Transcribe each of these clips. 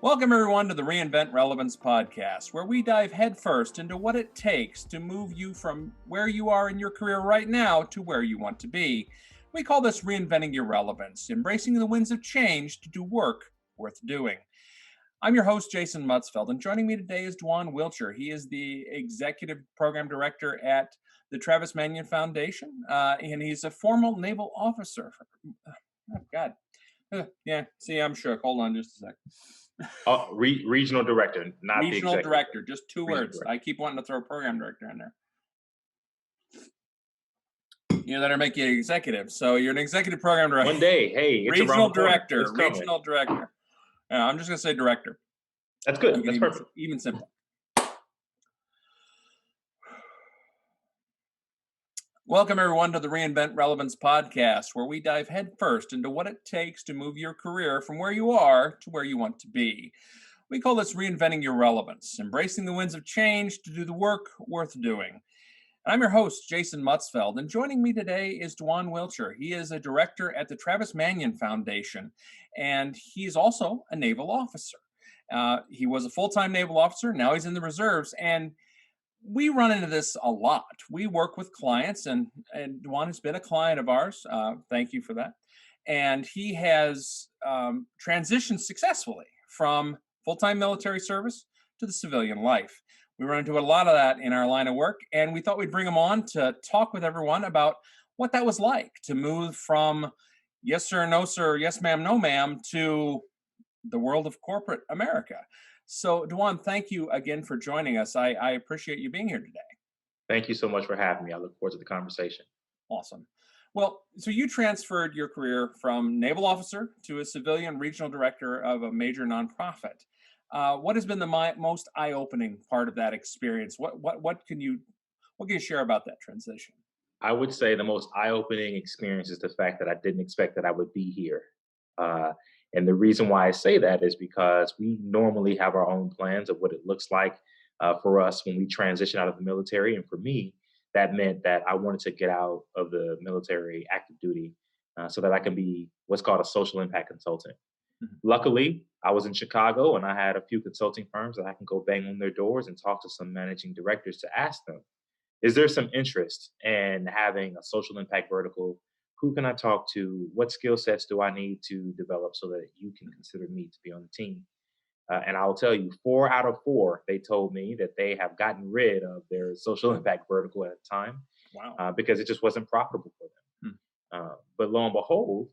Welcome, everyone, to the Reinvent Relevance podcast, where we dive headfirst into what it takes to move you from where you are in your career right now to where you want to be. We call this Reinventing Your Relevance, embracing the winds of change to do work worth doing. I'm your host, Jason Mutzfeld, and joining me today is D'Juan Wilcher. He is the Executive Program Director at the Travis Manion Foundation, and he's a former naval officer. Oh, God. Yeah, see, I'm shook. Hold on just a sec. Regional director, not Regional the director, just two Regional words. director. I keep wanting to throw program director in there. You know, that'll make you an executive. So you're an executive program director. One day, hey, it's regional around the corner. director. It's coming. Regional director. I'm just gonna say director. That's good. That's perfect. Even simple. Welcome, everyone, to the Reinvent Relevance podcast, where we dive headfirst into what it takes to move your career from where you are to where you want to be. We call this Reinventing Your Relevance, embracing the winds of change to do the work worth doing. I'm your host, Jason Mutzfeld, and joining me today is D'Juan Wilcher. He is a director at the Travis Manion Foundation, and he's also a naval officer. He was a full-time naval officer. Now he's in the reserves, and we run into this a lot. We work with clients, and D'Juan has been a client of ours. Thank you for that. And he has transitioned successfully from full-time military service to the civilian life. We run into a lot of that in our line of work, and we thought we'd bring him on to talk with everyone about what that was like to move from yes sir, no sir, yes ma'am, no ma'am, to the world of corporate America. So, D'Juan, thank you again for joining us. I appreciate you being here today. Thank you so much for having me. I look forward to the conversation. Awesome. Well, so you transferred your career from naval officer to a civilian regional director of a major nonprofit. What has been the most eye-opening part of that experience? What can you share about that transition? I would say the most eye-opening experience is the fact that I didn't expect that I would be here. And the reason why I say that is because we normally have our own plans of what it looks like for us when we transition out of the military. And for me, that meant that I wanted to get out of the military active duty so that I can be what's called a social impact consultant. Mm-hmm. Luckily, I was in Chicago and I had a few consulting firms that I can go bang on their doors and talk to some managing directors to ask them, is there some interest in having a social impact vertical? Who can I talk to? What skill sets do I need to develop so that you can consider me to be on the team? And I'll tell you, 4 out of 4, they told me that they have gotten rid of their social impact vertical at the time. Wow. Because it just wasn't profitable for them. But lo and behold,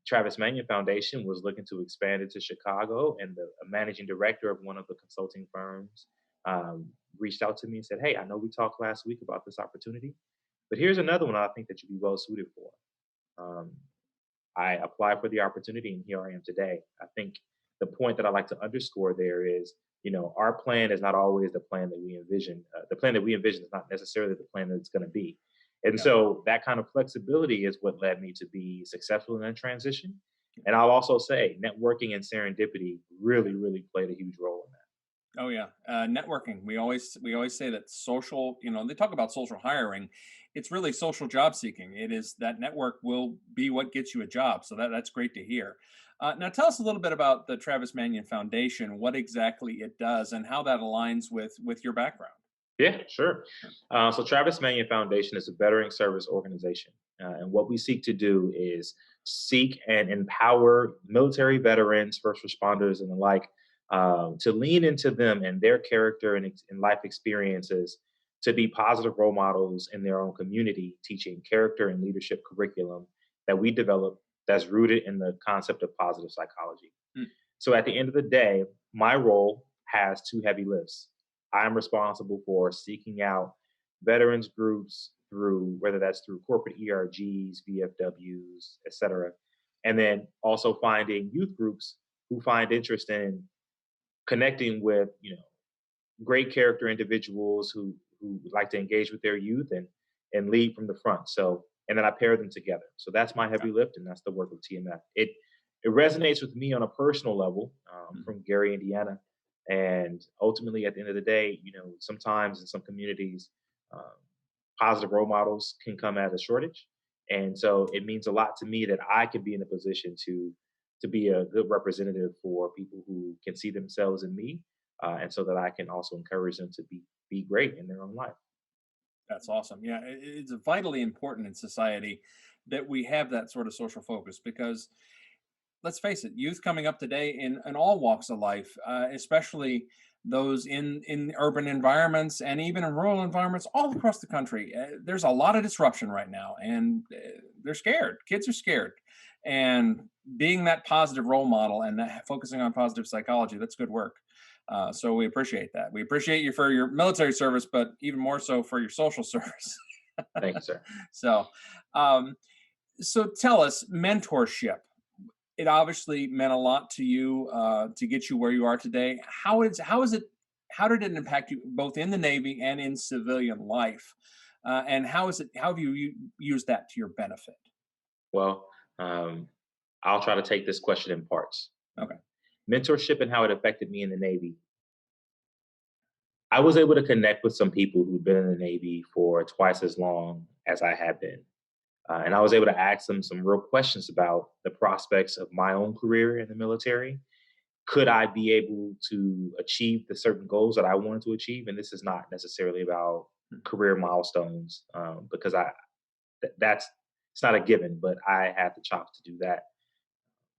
Travis Manion Foundation was looking to expand it to Chicago, and the managing director of one of the consulting firms reached out to me and said, hey, I know we talked last week about this opportunity, but here's another one I think that you'd be well suited for. I applied for the opportunity, and here I am today. I think the point that I like to underscore there is, our plan is not always the plan that we envision. The plan that we envision is not necessarily the plan that it's going to be. And so that kind of flexibility is what led me to be successful in that transition. And I'll also say networking and serendipity really, really played a huge role in that. Oh yeah, networking. We always say that social. They talk about social hiring. It's really social job seeking. It is that network will be what gets you a job. So that's great to hear. Now tell us a little bit about the Travis Manion Foundation. What exactly it does and how that aligns with your background. Yeah, sure. So Travis Manion Foundation is a veteran service organization. And what we seek to do is seek and empower military veterans, first responders, and the like, to lean into them and their character and life experiences to be positive role models in their own community, teaching character and leadership curriculum that we develop that's rooted in the concept of positive psychology. So at the end of the day, my role has 2 heavy lifts. I'm responsible for seeking out veterans groups through, whether that's through corporate ERGs, VFWs, et cetera, and then also finding youth groups who find interest in connecting with, great character individuals who like to engage with their youth and lead from the front. So, and then I pair them together. So that's my heavy lift, and that's the work of TMF. It resonates with me on a personal level, from Gary, Indiana. And ultimately, at the end of the day, sometimes in some communities, positive role models can come at a shortage. And so it means a lot to me that I can be in a position to to be a good representative for people who can see themselves in me, and so that I can also encourage them to be great in their own life. That's awesome. Yeah, it's vitally important in society that we have that sort of social focus because let's face it, youth coming up today in all walks of life, especially those in urban environments and even in rural environments all across the country. There's a lot of disruption right now, and they're scared. Kids are scared, and being that positive role model and focusing on positive psychology, that's good work. So we appreciate that. We appreciate you for your military service, but even more so for your social service. Thank you, sir. So, um, so tell us, mentorship, it obviously meant a lot to you to get you where you are today. How did it impact you both in the Navy and in civilian life? And how have you used that to your benefit? Well, um, I'll try to take this question in parts. Okay. Mentorship and how it affected me in the Navy. I was able to connect with some people who'd been in the Navy for twice as long as I had been. And I was able to ask them some real questions about the prospects of my own career in the military. Could I be able to achieve the certain goals that I wanted to achieve? And this is not necessarily about career milestones, because that's it's not a given, but I had the chops to do that.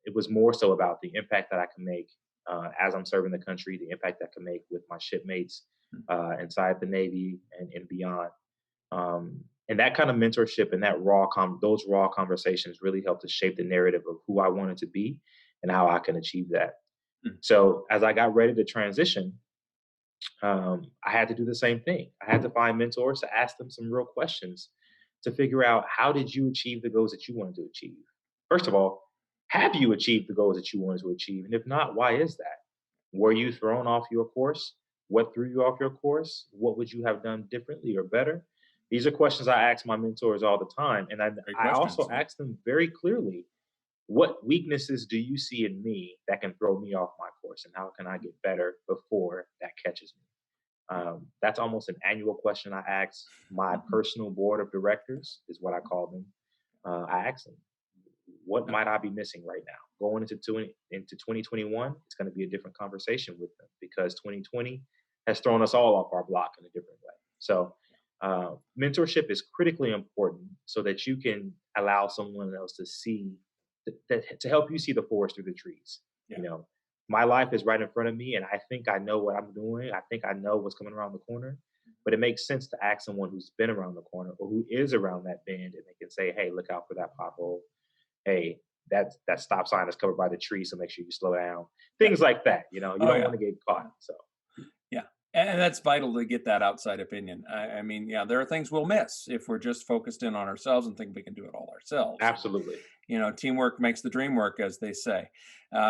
It was more so about the impact that I can make as I'm serving the country, the impact I can make with my shipmates inside the Navy and beyond. And that kind of mentorship and those raw conversations really helped to shape the narrative of who I wanted to be and how I can achieve that. Mm. So as I got ready to transition, I had to do the same thing. I had to find mentors to ask them some real questions to figure out, how did you achieve the goals that you wanted to achieve? First of all, have you achieved the goals that you wanted to achieve? And if not, why is that? Were you thrown off your course? What threw you off your course? What would you have done differently or better? These are questions I ask my mentors all the time. And Great I questions. also ask them very clearly, what weaknesses do you see in me that can throw me off my course? And how can I get better before that catches me? That's almost an annual question I ask my personal board of directors, is what I call them. I ask them, what might I be missing right now? Going into 2021, it's going to be a different conversation with them because 2020 has thrown us all off our block in a different way. So, mentorship is critically important so that you can allow someone else to see to help you see the forest through the trees. Yeah. You know, my life is right in front of me, and I think I know what I'm doing. I think I know what's coming around the corner. But it makes sense to ask someone who's been around the corner or who is around that bend, and they can say, "Hey, look out for that pothole. Hey, that stop sign is covered by the tree, so make sure you slow down." Yeah. Things like that. You know, you Oh don't yeah. want to get caught. So Yeah. And that's vital to get that outside opinion. I mean, yeah, there are things we'll miss if we're just focused in on ourselves and think we can do it all ourselves. And, absolutely. teamwork makes the dream work, as they say.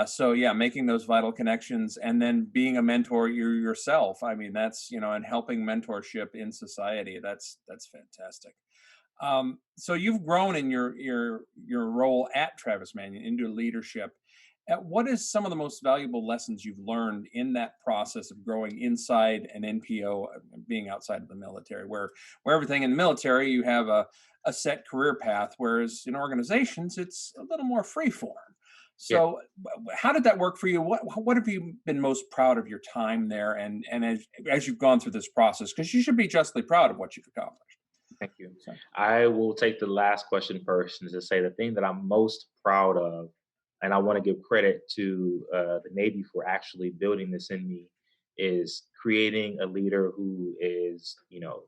So yeah, making those vital connections and then being a mentor yourself. I mean, that's, and helping mentorship in society. That's fantastic. So you've grown in your role at Travis Manion into leadership. What is some of the most valuable lessons you've learned in that process of growing inside an NPO, being outside of the military, where everything in the military you have a set career path, whereas in organizations it's a little more free form. Yeah. So, how did that work for you? What have you been most proud of your time there, and as you've gone through this process, because you should be justly proud of what you've accomplished. Thank you. So, I will take the last question first and just say the thing that I'm most proud of, and I want to give credit to the Navy for actually building this in me, is creating a leader who is,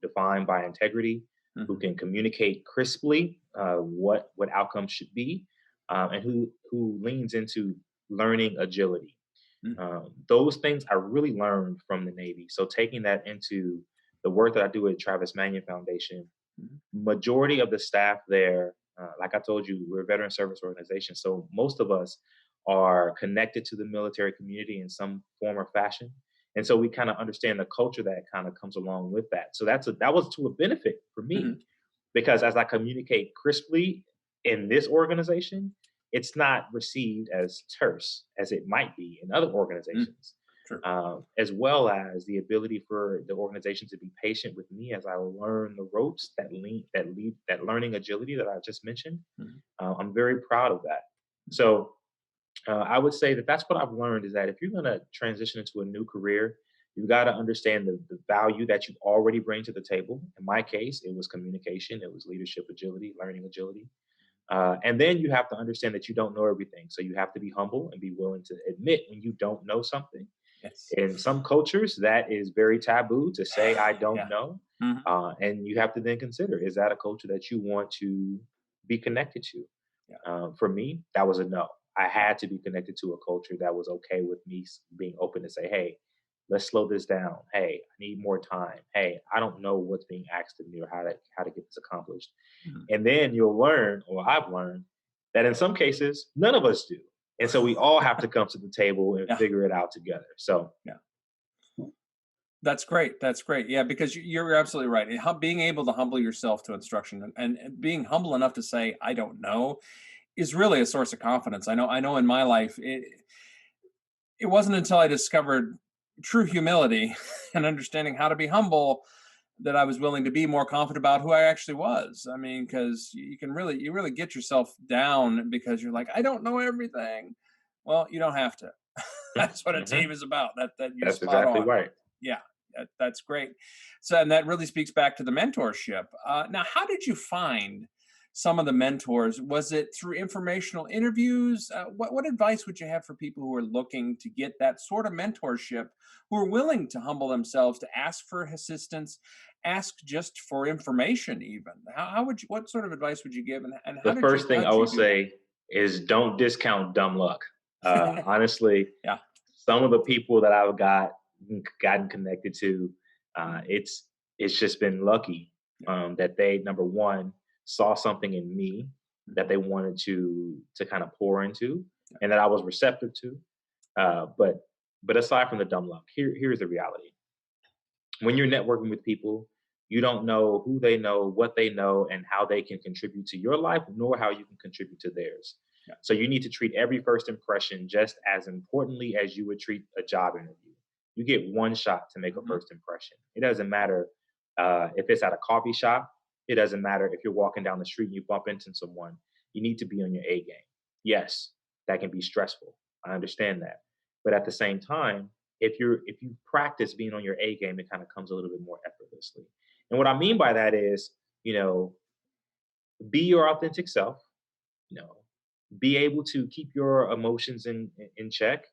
defined by integrity, who mhm, can communicate crisply what outcomes should be, and who leans into learning agility. mhm, Those things I really learned from the Navy. So taking that into the work that I do at Travis Manion Foundation, mhm, majority of the staff there, like I told you, we're a veteran service organization. So most of us are connected to the military community in some form or fashion. And so we kind of understand the culture that kind of comes along with that. So that was to a benefit for me mhm. because as I communicate crisply in this organization, it's not received as terse as it might be in other Mm, organizations. sure. As well as the ability for the organization to be patient with me as I learn the ropes that learning agility that I just mentioned. Mhm, I'm very proud of that. So I would say that that's what I've learned is that if you're going to transition into a new career, you got to understand the value that you already bring to the table. In my case, it was communication, it was leadership agility, learning agility. And then you have to understand that you don't know everything. So you have to be humble and be willing to admit when you don't know something. Yes. In some cultures, that is very taboo to say, I don't Yeah. know. Mhm. And you have to then consider, is that a culture that you want to be connected to? Yeah. For me, that was a no. I had to be connected to a culture that was okay with me being open to say, hey, let's slow this down. Hey, I need more time. Hey, I don't know what's being asked of me or how to get this accomplished. Mhm. And then you'll learn, or I've learned, that in some cases, none of us do. And so we all have to come to the table and Yeah. figure it out together. So Yeah. That's great. That's great. Yeah, because you're absolutely right. Being able to humble yourself to instruction and being humble enough to say I don't know is really a source of confidence. I know in my life it wasn't until I discovered true humility and understanding how to be humble that I was willing to be more confident about who I actually was. I mean, because you really get yourself down because you're like, I don't know everything. Well, you don't have to. That's what a team mhm, is about. That you're that's spot exactly on. right. Yeah, that's great. So, and that really speaks back to the mentorship. Now, how did you find some of the mentors? Was it through informational interviews? What advice would you have for people who are looking to get that sort of mentorship, who are willing to humble themselves, to ask for assistance, ask just for information, even? How would you? What sort of advice would you give, and The first how thing I did you would do that? say is don't discount dumb luck. Honestly, Yeah. some of the people that I've gotten connected to, Mhm. it's just been lucky Yeah. that they number one saw something in me that Mhm. they wanted to kind of pour into, Yeah. and that I was receptive to. But aside from the dumb luck, here's the reality: when you're networking with people, you don't know who they know, what they know, and how they can contribute to your life, nor how you can contribute to theirs. Yeah. So you need to treat every first impression just as importantly as you would treat a job interview. You get one shot to make a Mhm. first impression. It doesn't matter if it's at a coffee shop. It doesn't matter if you're walking down the street and you bump into someone. You need to be on your A game. Yes, that can be stressful. I understand that. But at the same time, if you practice being on your A game, it kind of comes a little bit more effortlessly. And what I mean by that is, you know, be your authentic self, you know, be able to keep your emotions in check,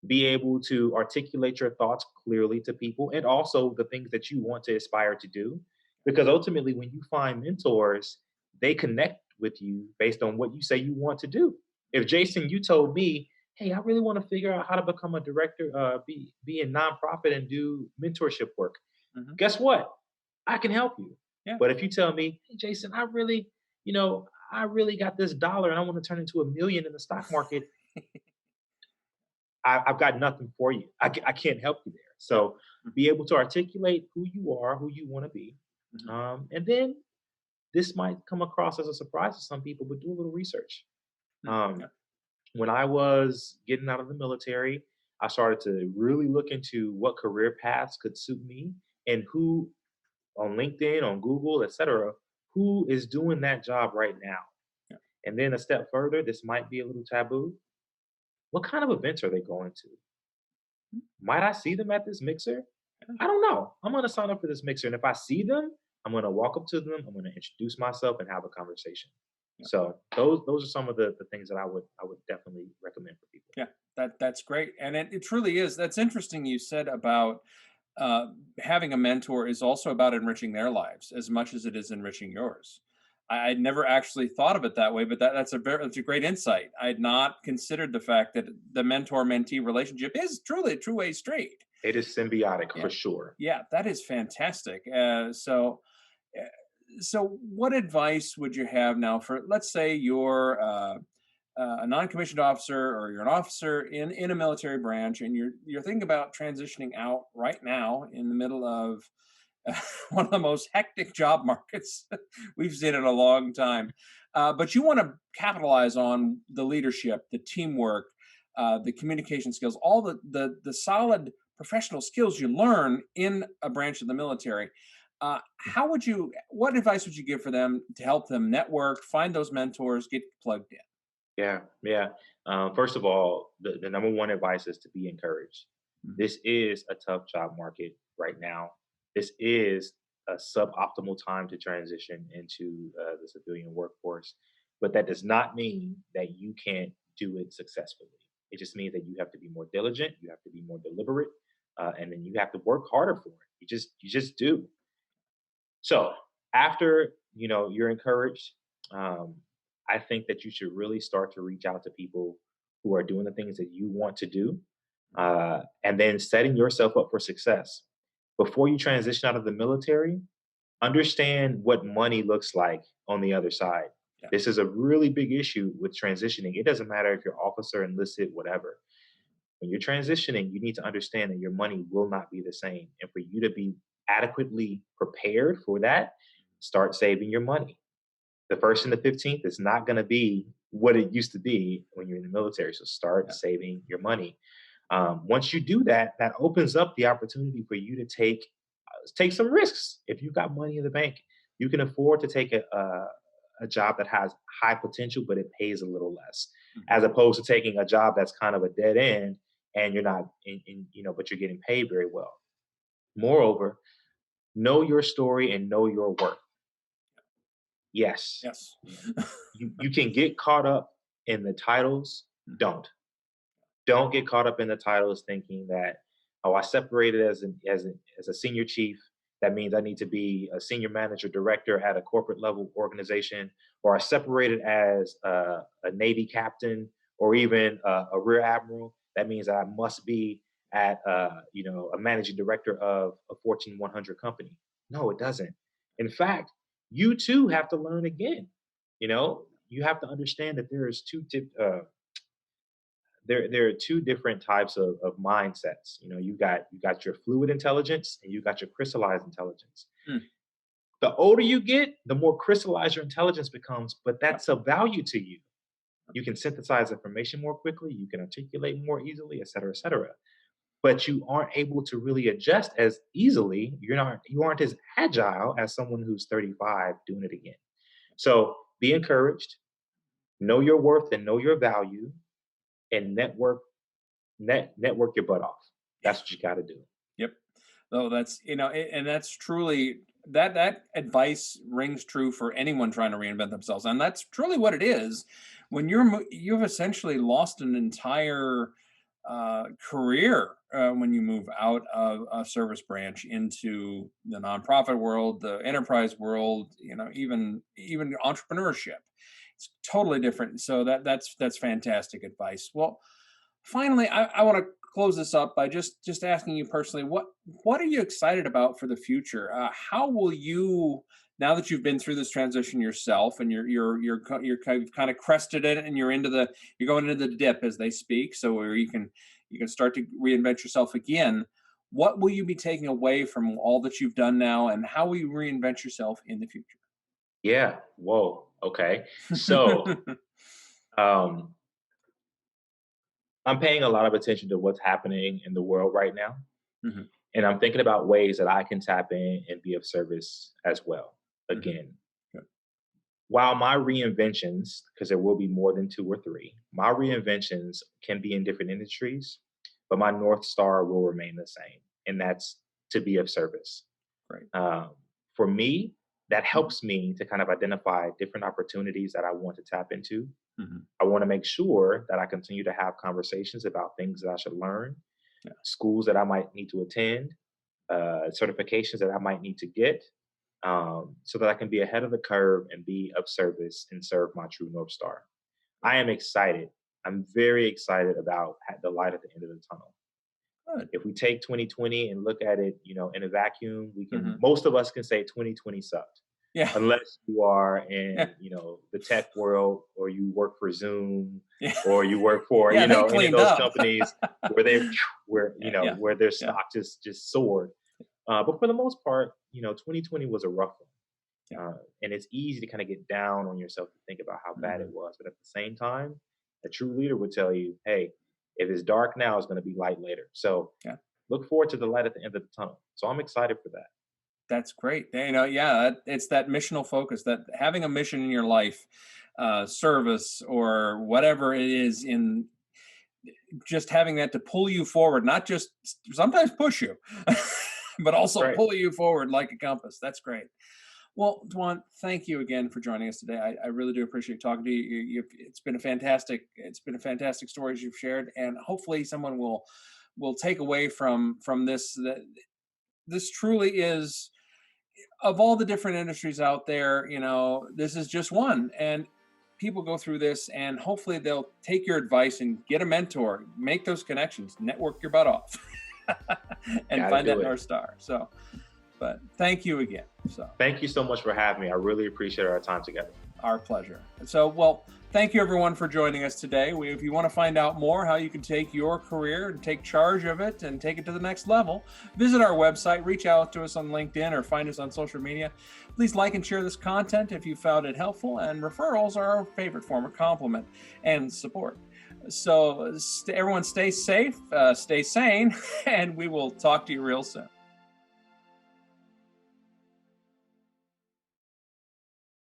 be able to articulate your thoughts clearly to people, and also the things that you want to aspire to do. Because ultimately, when you find mentors, they connect with you based on what you say you want to do. If Jason, you told me, "Hey, I really want to figure out how to become a director, be a nonprofit and do mentorship work," Mhm. guess what? I can help you. Yeah. But if you tell me, "Hey, Jason, I really got this dollar and I want to turn into a million in the stock market," I've got nothing for you. I can't help you there. Yeah. So Mhm. be able to articulate who you are, who you want to be. Mhm. And then this might come across as a surprise to some people, but do a little research. Mhm. Um, Yeah. when I was getting out of the military, I started to really look into what career paths could suit me and who on LinkedIn, on Google, etc., who is doing that job right now. Yeah. And then a step further, this might be a little taboo. What kind of events are they going to? Mhm. Might I see them at this mixer? Yeah. I don't know. I'm gonna sign up for this mixer, and if I see them, I'm gonna walk up to them. I'm gonna introduce myself and have a conversation. Yeah. So those are some of the things that I would definitely recommend for people. Yeah, that's great, and it truly is. That's interesting. You said about having a mentor is also about enriching their lives as much as it is enriching yours. I'd never actually thought of it that way, but that's a great insight. I had not considered the fact that the mentor mentee relationship is truly a two-way street. It is symbiotic for Yeah, sure. yeah, that is fantastic. Uh, so what advice would you have now for, let's say you're a non-commissioned officer or you're an officer in a military branch and you're thinking about transitioning out right now in the middle of one of the most hectic job markets we've seen in a long time, but you want to capitalize on the leadership, the teamwork, the communication skills, all the solid professional skills you learn in a branch of the military. What advice would you give for them to help them network, find those mentors, get plugged in? Yeah, yeah. First of all, the number one advice is to be encouraged. Mhm. This is a tough job market right now. This is a suboptimal time to transition into the civilian workforce, but that does not mean that you can't do it successfully. It just means that you have to be more diligent, you have to be more deliberate, and then you have to work harder for it. You just do. So after you're encouraged, um, I think that you should really start to reach out to people who are doing the things that you want to do, and then setting yourself up for success. Before you transition out of the military, understand what money looks like on the other side. Yeah. This is a really big issue with transitioning. It doesn't matter if you're officer, enlisted, whatever. When you're transitioning, you need to understand that your money will not be the same. And for you to be adequately prepared for that, start saving your money. The first and the 15th is not going to be what it used to be when you're in the military. So start Yeah. saving your money. Once you do that, that opens up the opportunity for you to take some risks. If you've got money in the bank, you can afford to take a job that has high potential, but it pays a little less, Mhm. as opposed to taking a job that's kind of a dead end and you're not but you're getting paid very well. Moreover, know your story and know your worth. Yes, Yes. you can get caught up in the titles. Don't get caught up in the titles thinking that, oh, I separated as a senior chief. That means I need to be a senior manager director at a corporate level organization, or I separated as a Navy captain or even a rear admiral. That means that I must be at a managing director of a Fortune 100 company. No, it doesn't. In fact, you too have to learn again. You have to understand that there are two different types of mindsets. You got your fluid intelligence and you got your crystallized intelligence. Mm. The older you get, the more crystallized your intelligence becomes, but Yep. that's of value to you. You can synthesize information more quickly, you can articulate more easily, et cetera, et cetera. But you aren't able to really adjust as easily. You aren't as agile as someone who's 35 doing it again. So be encouraged, know your worth and know your value, and network your butt off. That's what you got to do. Yep. Oh, that's and that's truly that advice rings true for anyone trying to reinvent themselves, and that's truly what it is. When you've essentially lost an entire career when you move out of a service branch into the nonprofit world, the enterprise world, even entrepreneurship. It's totally different. So that's fantastic advice. Well, finally, I want to close this up by just asking you personally, what are you excited about for the future? How will you, now that you've been through this transition yourself and you've kind of crested it and you're going into the dip as they speak, so where you can start to reinvent yourself again. What will you be taking away from all that you've done now, and how will you reinvent yourself in the future? Yeah. Whoa. Okay. So um, I'm paying a lot of attention to what's happening in the world right now. Mhm, And I'm thinking about ways that I can tap in and be of service as well. mhm. Again, Good. while my reinventions, because there will be more than two or three, my reinventions can be in different industries, but my North Star will remain the same. And that's to be of service. Great. Um, for me, that Mhm, helps me to kind of identify different opportunities that I want to tap into. mhm. I want to make sure that I continue to have conversations about things that I should learn, Yeah. schools that I might need to attend, certifications that I might need to get, so that I can be ahead of the curve and be of service and serve my true North Star. I am excited. I'm very excited about the light at the end of the tunnel. Good. If we take 2020 and look at it, in a vacuum, Mhm. most of us can say 2020 sucked. Yeah. Unless you are Yeah. in, the tech world, or you work for Zoom, Yeah. or you work for, Yeah, they any of cleaned those up. companies where Yeah, yeah, where their yeah, stock just soared. But for the most part, 2020 was a rough yeah. one. And it's easy to kind of get down on yourself to think about how bad it Mhm. was. But at the same time, a true leader would tell you, hey, if it's dark now, it's going to be light later. So Yeah. look forward to the light at the end of the tunnel. So I'm excited for that. That's great. Yeah, it's that missional focus, that having a mission in your life. service or whatever it is, in just having that to pull you forward, not just sometimes push you, but also Right. pull you forward like a compass. That's great. Well, D'Juan, thank you again for joining us today. I really do appreciate talking to you. It's been it's been a fantastic stories you've shared, and hopefully someone will take away from this that this truly is, of all the different industries out there, this is just one. And people go through this, and hopefully they'll take your advice and get a mentor, make those connections, network your butt off, and Gotta find do that it. North Star. So, but thank you again. So, Thank you so much for having me. I really appreciate our time together. our pleasure. So, well, thank you everyone for joining us today. If you want to find out more how you can take your career and take charge of it and take it to the next level, visit our website, reach out to us on LinkedIn, or find us on social media. Please like and share this content if you found it helpful, and referrals are our favorite form of compliment and support. So everyone stay safe, stay sane, and we will talk to you real soon.